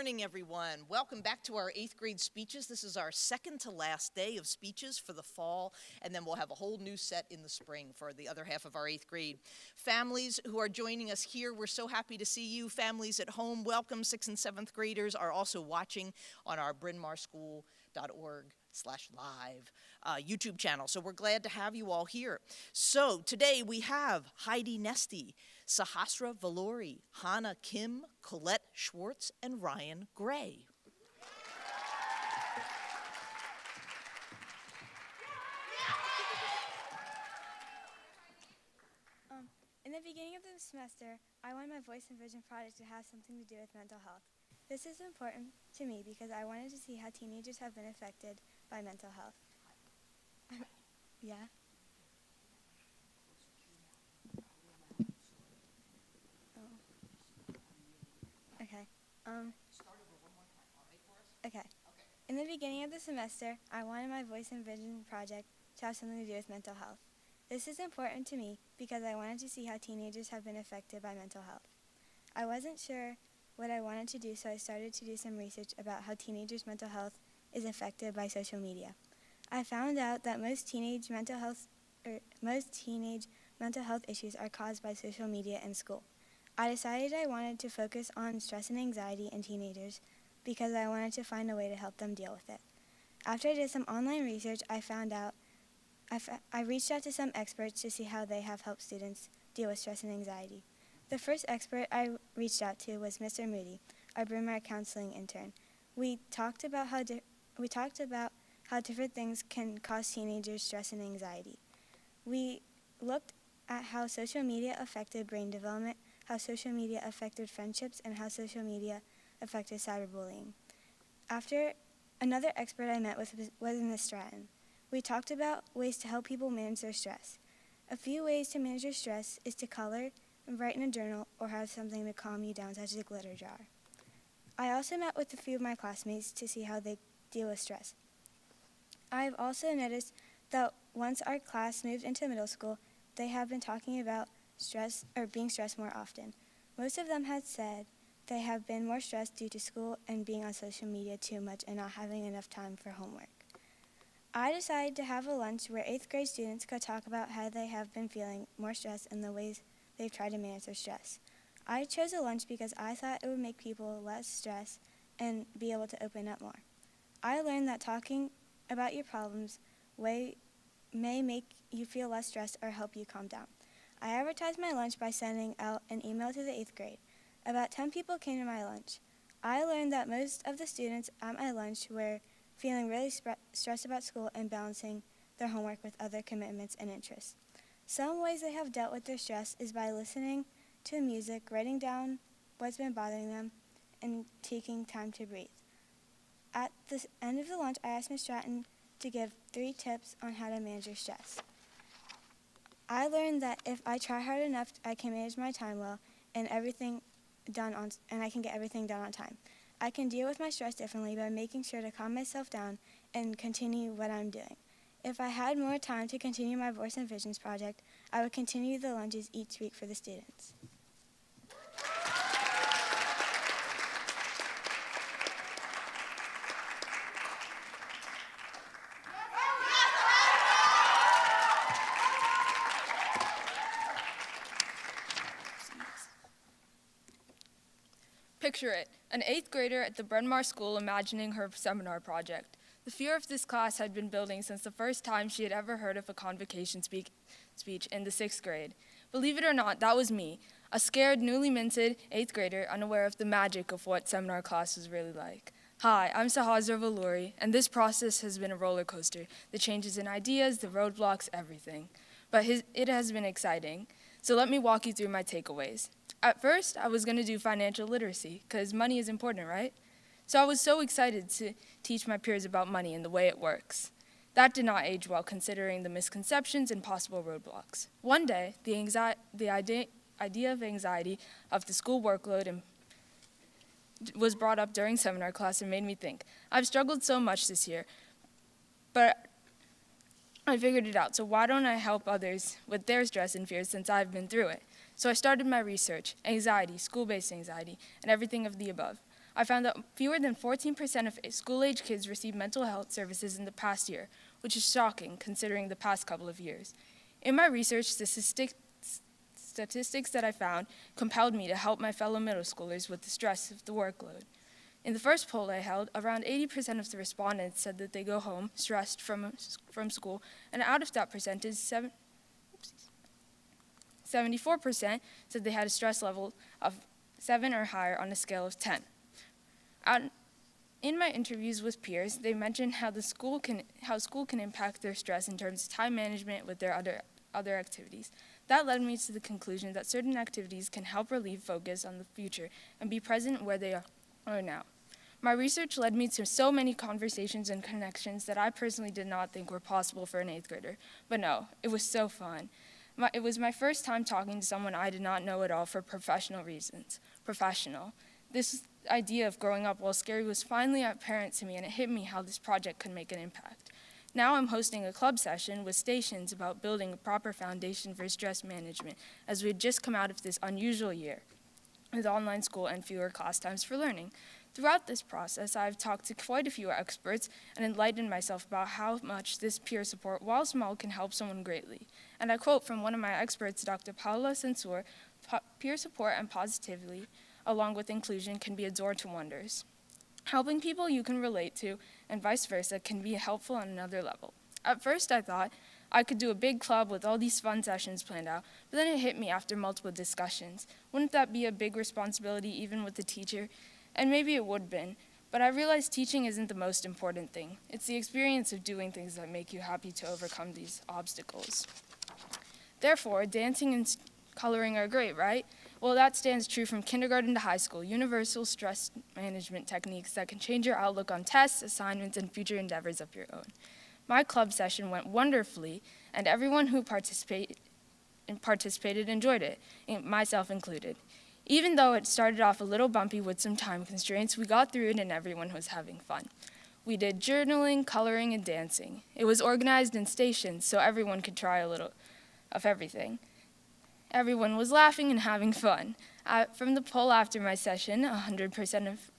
morning, everyone. Welcome back to our 8th grade speeches. This is our second to last day of speeches for the fall, and then we'll have a whole new set in the spring for the other half of our 8th grade. Families who are joining us here, we're so happy to see you. Families at home, welcome. 6th and 7th graders are also watching on our brynmarschool.org/live YouTube channel. So we're glad to have you all here. So today we have Heidi Nesty, Sahasra Valori, Hannah Kim, Colette Schwartz, and Ryan Gray. In the beginning of the semester, I wanted my voice and vision project to have something to do with mental health. This is important to me because I wanted to see how teenagers have been affected by mental health. Yeah? Okay. Okay. In the beginning of the semester, I wanted my voice and vision project to have something to do with mental health. This is important to me because I wanted to see how teenagers have been affected by mental health. I wasn't sure what I wanted to do, so I started to do some research about how teenagers' mental health is affected by social media. I found out that most teenage mental health issues are caused by social media and school. I decided I wanted to focus on stress and anxiety in teenagers because I wanted to find a way to help them deal with it. After I did some online research, I reached out to some experts to see how they have helped students deal with stress and anxiety. The first expert I reached out to was Mr. Moody, our Bryn Mawr counseling intern. We talked about how different things can cause teenagers stress and anxiety. We looked at how social media affected brain development, how social media affected friendships, and how social media affected cyberbullying. After another expert I met with was Ms. Stratton. We talked about ways to help people manage their stress. A few ways to manage your stress is to color, write in a journal, or have something to calm you down, such as a glitter jar. I also met with a few of my classmates to see how they deal with stress. I've also noticed that once our class moved into middle school, they have been talking about stress or being stressed more often. Most of them had said they have been more stressed due to school and being on social media too much and not having enough time for homework. I decided to have a lunch where 8th grade students could talk about how they have been feeling more stressed and the ways they've tried to manage their stress. I chose a lunch because I thought it would make people less stressed and be able to open up more. I learned that talking about your problems may make you feel less stressed or help you calm down. I advertised my lunch by sending out an email to the 8th grade. About 10 people came to my lunch. I learned that most of the students at my lunch were feeling really stressed about school and balancing their homework with other commitments and interests. Some ways they have dealt with their stress is by listening to music, writing down what's been bothering them, and taking time to breathe. At the end of the lunch, I asked Ms. Stratton to give 3 tips on how to manage your stress. I learned that if I try hard enough, I can manage my time well and I can get everything done on time. I can deal with my stress differently by making sure to calm myself down and continue what I'm doing. If I had more time to continue my Voice and Visions project, I would continue the lunches each week for the students. Picture it, an 8th grader at the Bryn Mawr School imagining her seminar project. The fear of this class had been building since the first time she had ever heard of a convocation speech in the 6th grade. Believe it or not, that was me, a scared, newly minted 8th grader unaware of the magic of what seminar class was really like. Hi, I'm Sahasra Valori, and this process has been a roller coaster. The changes in ideas, the roadblocks, everything. But it has been exciting. So let me walk you through my takeaways. At first, I was going to do financial literacy, because money is important, right? So I was so excited to teach my peers about money and the way it works. That did not age well, considering the misconceptions and possible roadblocks. One day, the idea of anxiety of the school workload was brought up during seminar class and made me think, I've struggled so much this year, but I figured it out, so why don't I help others with their stress and fears since I've been through it? So I started my research, anxiety, school-based anxiety, and everything of the above. I found that fewer than 14% of school-age kids receive mental health services in the past year, which is shocking considering the past couple of years. In my research, the statistics that I found compelled me to help my fellow middle schoolers with the stress of the workload. In the first poll I held, around 80% of the respondents said that they go home stressed from school, and out of that percentage, 74% said they had a stress level of 7 or higher on a scale of 10. In my interviews with peers, they mentioned how school can impact their stress in terms of time management with their other activities. That led me to the conclusion that certain activities can help relieve focus on the future and be present where they are now. My research led me to so many conversations and connections that I personally did not think were possible for an 8th grader. But no, it was so fun. It was my first time talking to someone I did not know at all for professional reasons. This idea of growing up while scary was finally apparent to me, and it hit me how this project could make an impact. Now I'm hosting a club session with stations about building a proper foundation for stress management, as we had just come out of this unusual year with online school and fewer class times for learning. Throughout this process, I've talked to quite a few experts and enlightened myself about how much this peer support, while small, can help someone greatly. And I quote from one of my experts, Dr. Paula Censor, "Peer support and positivity, along with inclusion, can be a door to wonders. Helping people you can relate to and vice versa can be helpful on another level." At first, I thought I could do a big club with all these fun sessions planned out, but then it hit me after multiple discussions. Wouldn't that be a big responsibility even with the teacher? And maybe it would have been, but I realized teaching isn't the most important thing. It's the experience of doing things that make you happy to overcome these obstacles. Therefore, dancing and coloring are great, right? Well, that stands true from kindergarten to high school, universal stress management techniques that can change your outlook on tests, assignments, and future endeavors of your own. My club session went wonderfully, and everyone who participated enjoyed it, myself included. Even though it started off a little bumpy with some time constraints, we got through it and everyone was having fun. We did journaling, coloring, and dancing. It was organized in stations, so everyone could try a little of everything. Everyone was laughing and having fun. From the poll after my session, 100% of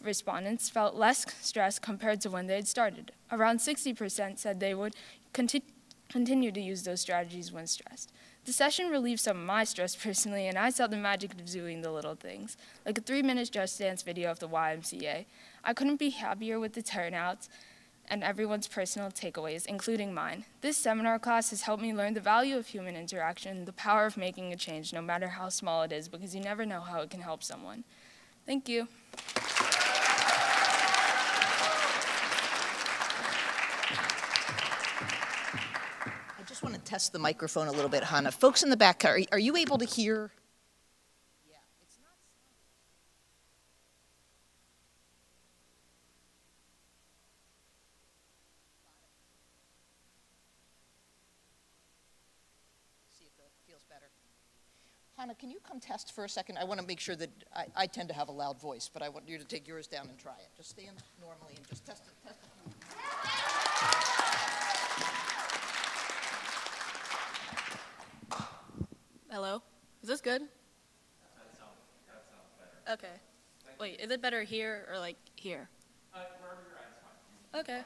respondents felt less stressed compared to when they had started. Around 60% said they would continue to use those strategies when stressed. The session relieved some of my stress personally, and I saw the magic of doing the little things, like a 3-minute Just Dance video of the YMCA. I couldn't be happier with the turnouts and everyone's personal takeaways, including mine. This seminar class has helped me learn the value of human interaction, the power of making a change, no matter how small it is, because you never know how it can help someone. Thank you. I just want to test the microphone a little bit, Hannah. Folks in the back, are you able to hear? Yeah, it's not. See if it feels better. Hannah, can you come test for a second? I want to make sure that I tend to have a loud voice, but I want you to take yours down and try it. Just stand normally and just test it. Hello? Is this good? That sounds better. Okay. Wait, is it better here or like here? Wherever you're at is fine. Okay.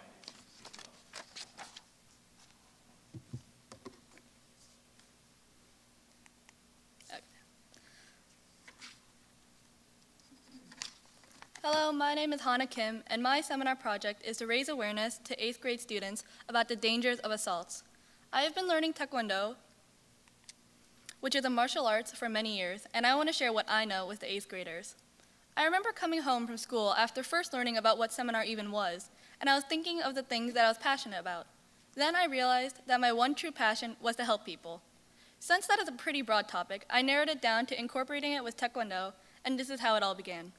Hello, my name is Hannah Kim, and my seminar project is to raise awareness to 8th grade students about the dangers of assaults. I have been learning Taekwondo, which is a martial arts, for many years, and I want to share what I know with the 8th graders. I remember coming home from school after first learning about what seminar even was, and I was thinking of the things that I was passionate about. Then I realized that my one true passion was to help people. Since that is a pretty broad topic, I narrowed it down to incorporating it with Taekwondo, and this is how it all began.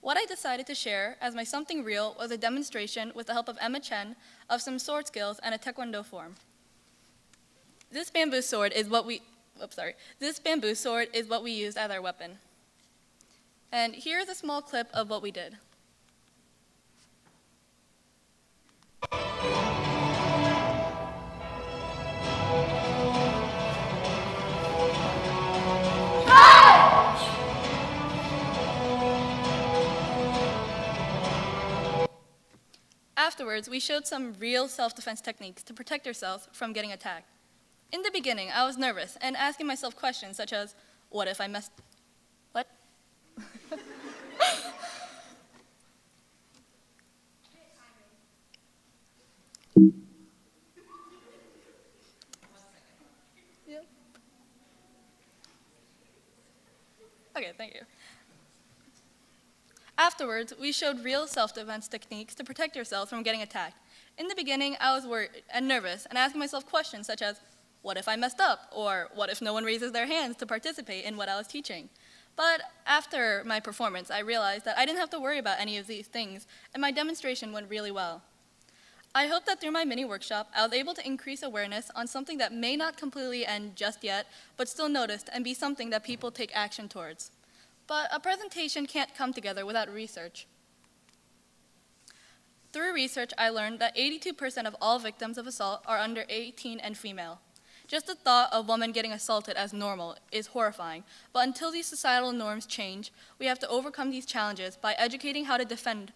What I decided to share as my something real was a demonstration with the help of Emma Chen of some sword skills and a Taekwondo form. This bamboo sword is what we used as our weapon. And here's a small clip of what we did. Afterwards, we showed some real self-defense techniques to protect ourselves from getting attacked. In the beginning, I was nervous and asking myself questions such as, what if I messed... What? Yep. Okay, thank you. Afterwards, we showed real self-defense techniques to protect yourselves from getting attacked. In the beginning, I was worried and nervous and asking myself questions such as, what if I messed up? Or what if no one raises their hands to participate in what I was teaching? But after my performance, I realized that I didn't have to worry about any of these things, and my demonstration went really well. I hope that through my mini workshop, I was able to increase awareness on something that may not completely end just yet, but still noticed and be something that people take action towards. But a presentation can't come together without research. Through research, I learned that 82% of all victims of assault are under 18 and female. Just the thought of women getting assaulted as normal is horrifying, but until these societal norms change, we have to overcome these challenges by educating how to defend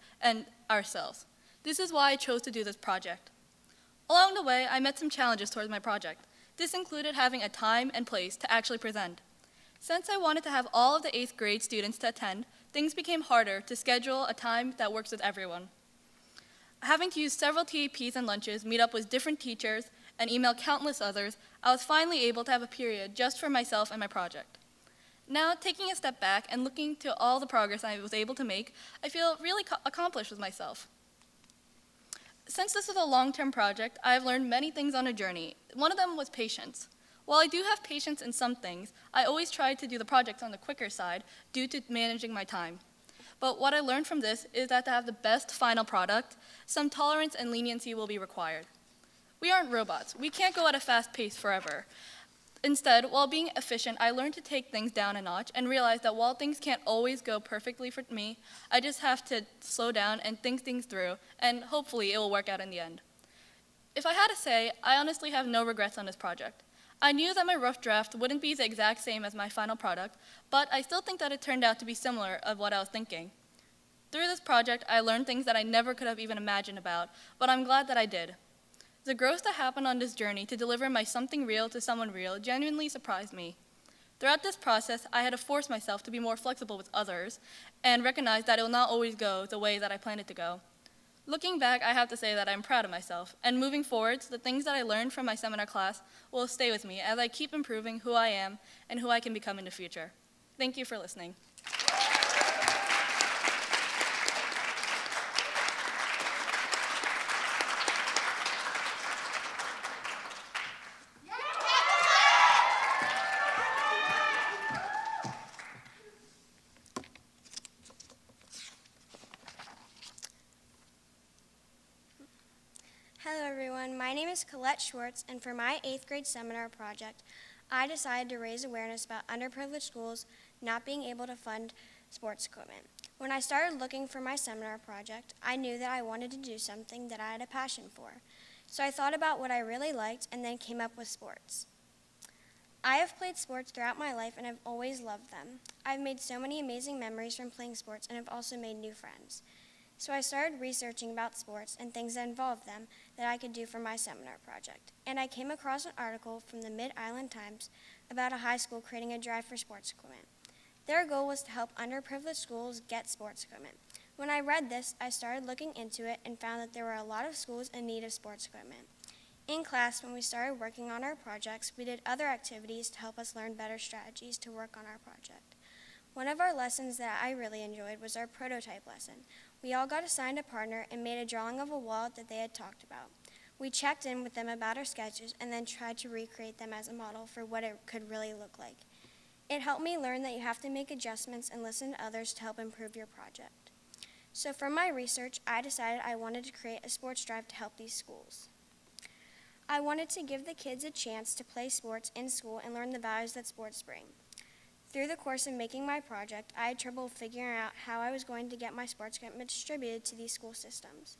ourselves. This is why I chose to do this project. Along the way, I met some challenges towards my project. This included having a time and place to actually present. Since I wanted to have all of the 8th grade students to attend, things became harder to schedule a time that works with everyone. Having to use several TAPs and lunches, meet up with different teachers, and email countless others, I was finally able to have a period just for myself and my project. Now, taking a step back and looking to all the progress I was able to make, I feel really accomplished with myself. Since this is a long-term project, I have learned many things on a journey. One of them was patience. While I do have patience in some things, I always try to do the projects on the quicker side due to managing my time. But what I learned from this is that to have the best final product, some tolerance and leniency will be required. We aren't robots. We can't go at a fast pace forever. Instead, while being efficient, I learned to take things down a notch and realize that while things can't always go perfectly for me, I just have to slow down and think things through, and hopefully it will work out in the end. If I had to say, I honestly have no regrets on this project. I knew that my rough draft wouldn't be the exact same as my final product, but I still think that it turned out to be similar of what I was thinking. Through this project, I learned things that I never could have even imagined about, but I'm glad that I did. The growth that happened on this journey to deliver my something real to someone real genuinely surprised me. Throughout this process, I had to force myself to be more flexible with others and recognize that it will not always go the way that I planned it to go. Looking back, I have to say that I'm proud of myself, and moving forward, the things that I learned from my seminar class will stay with me as I keep improving who I am and who I can become in the future. Thank you for listening. Hello everyone, my name is Colette Schwartz, and for my 8th grade seminar project, I decided to raise awareness about underprivileged schools not being able to fund sports equipment. When I started looking for my seminar project, I knew that I wanted to do something that I had a passion for. So I thought about what I really liked and then came up with sports. I have played sports throughout my life and have always loved them. I've made so many amazing memories from playing sports and have also made new friends. So I started researching about sports and things that involved them that I could do for my seminar project. And I came across an article from the Mid-Island Times about a high school creating a drive for sports equipment. Their goal was to help underprivileged schools get sports equipment. When I read this, I started looking into it and found that there were a lot of schools in need of sports equipment. In class, when we started working on our projects, we did other activities to help us learn better strategies to work on our project. One of our lessons that I really enjoyed was our prototype lesson. We all got assigned a partner and made a drawing of a wall that they had talked about. We checked in with them about our sketches and then tried to recreate them as a model for what it could really look like. It helped me learn that you have to make adjustments and listen to others to help improve your project. So from my research, I decided I wanted to create a sports drive to help these schools. I wanted to give the kids a chance to play sports in school and learn the values that sports bring. Through the course of making my project, I had trouble figuring out how I was going to get my sports equipment distributed to these school systems.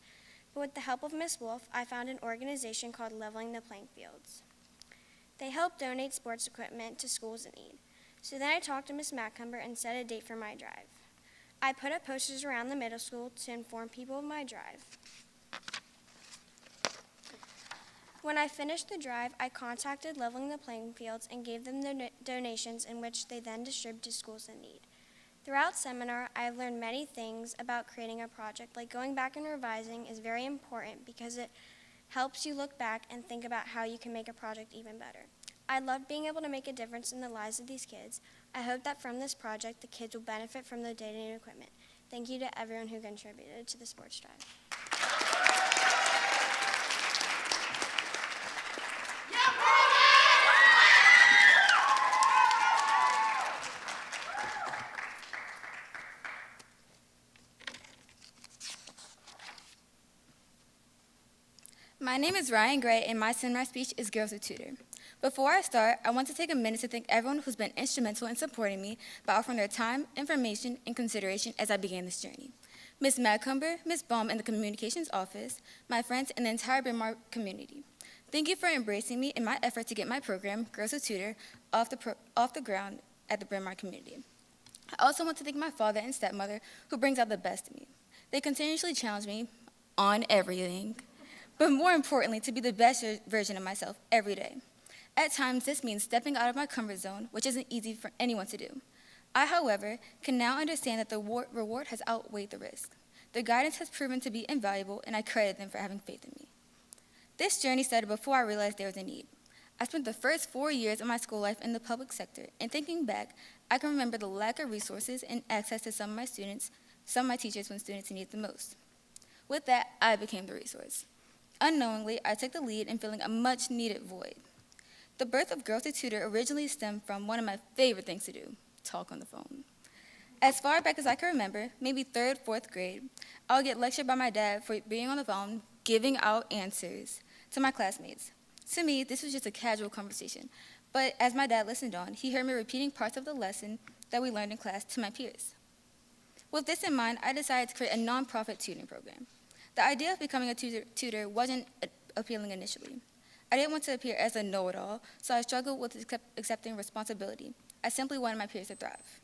But with the help of Ms. Wolf, I found an organization called Leveling the Playing Fields. They help donate sports equipment to schools in need. So then I talked to Ms. Macumber and set a date for my drive. I put up posters around the middle school to inform people of my drive. When I finished the drive, I contacted Leveling the Playing Fields and gave them their donations, in which they then distributed to schools in need. Throughout seminar, I have learned many things about creating a project, like going back and revising is very important because it helps you look back and think about how you can make a project even better. I love being able to make a difference in the lives of these kids. I hope that from this project, the kids will benefit from the data and equipment. Thank you to everyone who contributed to the sports drive. My name is Ryan Gray, and my seminar speech is Girls Who Tutor. Before I start, I want to take a minute to thank everyone who's been instrumental in supporting me by offering their time, information, and consideration as I began this journey. Ms. Macumber, Ms. Baum in the Communications Office, my friends, and the entire Bryn Mawr community. Thank you for embracing me in my effort to get my program, Girls Who Tutor, off the ground at the Bryn Mawr community. I also want to thank my father and stepmother, who brings out the best in me. They continuously challenge me on everything, but more importantly, to be the best version of myself every day. At times, this means stepping out of my comfort zone, which isn't easy for anyone to do. I, however, can now understand that the reward has outweighed the risk. Their guidance has proven to be invaluable, and I credit them for having faith in me. This journey started before I realized there was a need. I spent the first 4 years of my school life in the public sector, and thinking back, I can remember the lack of resources and access to some of my teachers when students needed the most. With that, I became the resource. Unknowingly, I took the lead in filling a much-needed void. The birth of Girls Who Tutor originally stemmed from one of my favorite things to do, talk on the phone. As far back as I can remember, maybe 3rd, 4th grade, I would get lectured by my dad for being on the phone, giving out answers to my classmates. To me, this was just a casual conversation, but as my dad listened on, he heard me repeating parts of the lesson that we learned in class to my peers. With this in mind, I decided to create a nonprofit tutoring program. The idea of becoming a tutor wasn't appealing initially. I didn't want to appear as a know-it-all, so I struggled with accepting responsibility. I simply wanted my peers to thrive.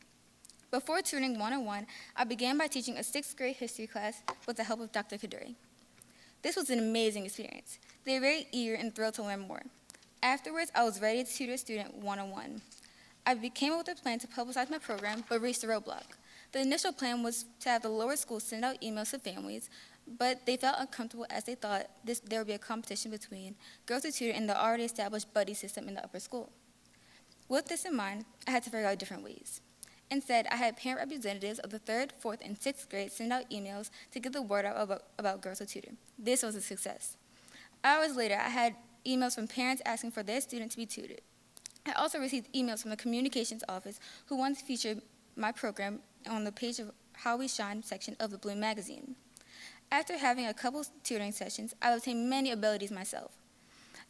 Before tutoring 101, I began by teaching a 6th grade history class with the help of Dr. Kaduri. This was an amazing experience. They were very eager and thrilled to learn more. Afterwards, I was ready to tutor student 101. I came up with a plan to publicize my program, but reached a roadblock. The initial plan was to have the lower school send out emails to families, but they felt uncomfortable as they thought there would be a competition between Girls Who Tutor and the already established buddy system in the upper school. With this in mind, I had to figure out different ways. Instead, I had parent representatives of the 3rd, 4th, and 6th grade send out emails to get the word out about Girls Who Tutor. This was a success. Hours later, I had emails from parents asking for their student to be tutored. I also received emails from the Communications Office who wanted to feature my program on the page of How We Shine section of the Bloom magazine. After having a couple tutoring sessions, I obtained many abilities myself.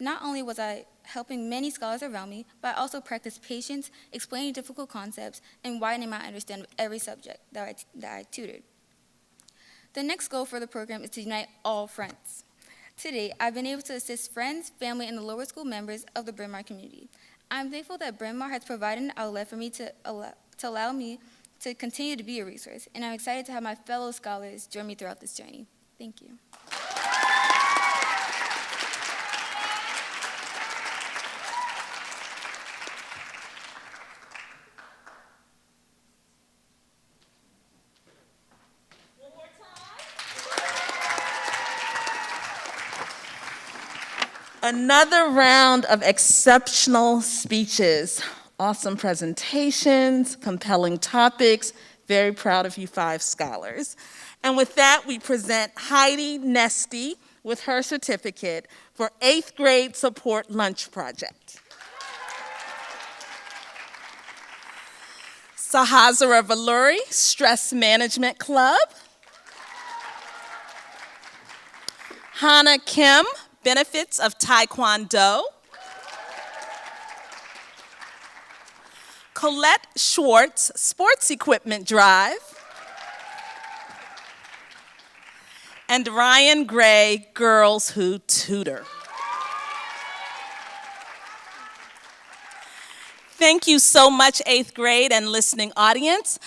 Not only was I helping many scholars around me, but I also practiced patience, explaining difficult concepts, and widening my understanding of every subject that I tutored. The next goal for the program is to unite all fronts. Today, I've been able to assist friends, family, and the lower school members of the Bryn Mawr community. I'm thankful that Bryn Mawr has provided an outlet for me to allow me to continue to be a resource, and I'm excited to have my fellow scholars join me throughout this journey. Thank you. Another round of exceptional speeches, awesome presentations, compelling topics. Very proud of you 5 scholars. And with that, we present Heidi Nesty with her certificate for 8th grade support lunch project. Sahazara Valuri, Stress Management Club. Hannah Kim, Benefits of Taekwondo. Colette Schwartz, Sports Equipment Drive. And Ryan Gray, Girls Who Tutor. Thank you so much, 8th grade and listening audience.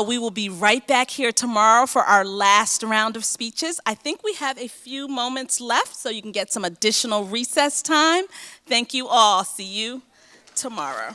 We will be right back here tomorrow for our last round of speeches. I think we have a few moments left, so you can get some additional recess time. Thank you all. See you tomorrow.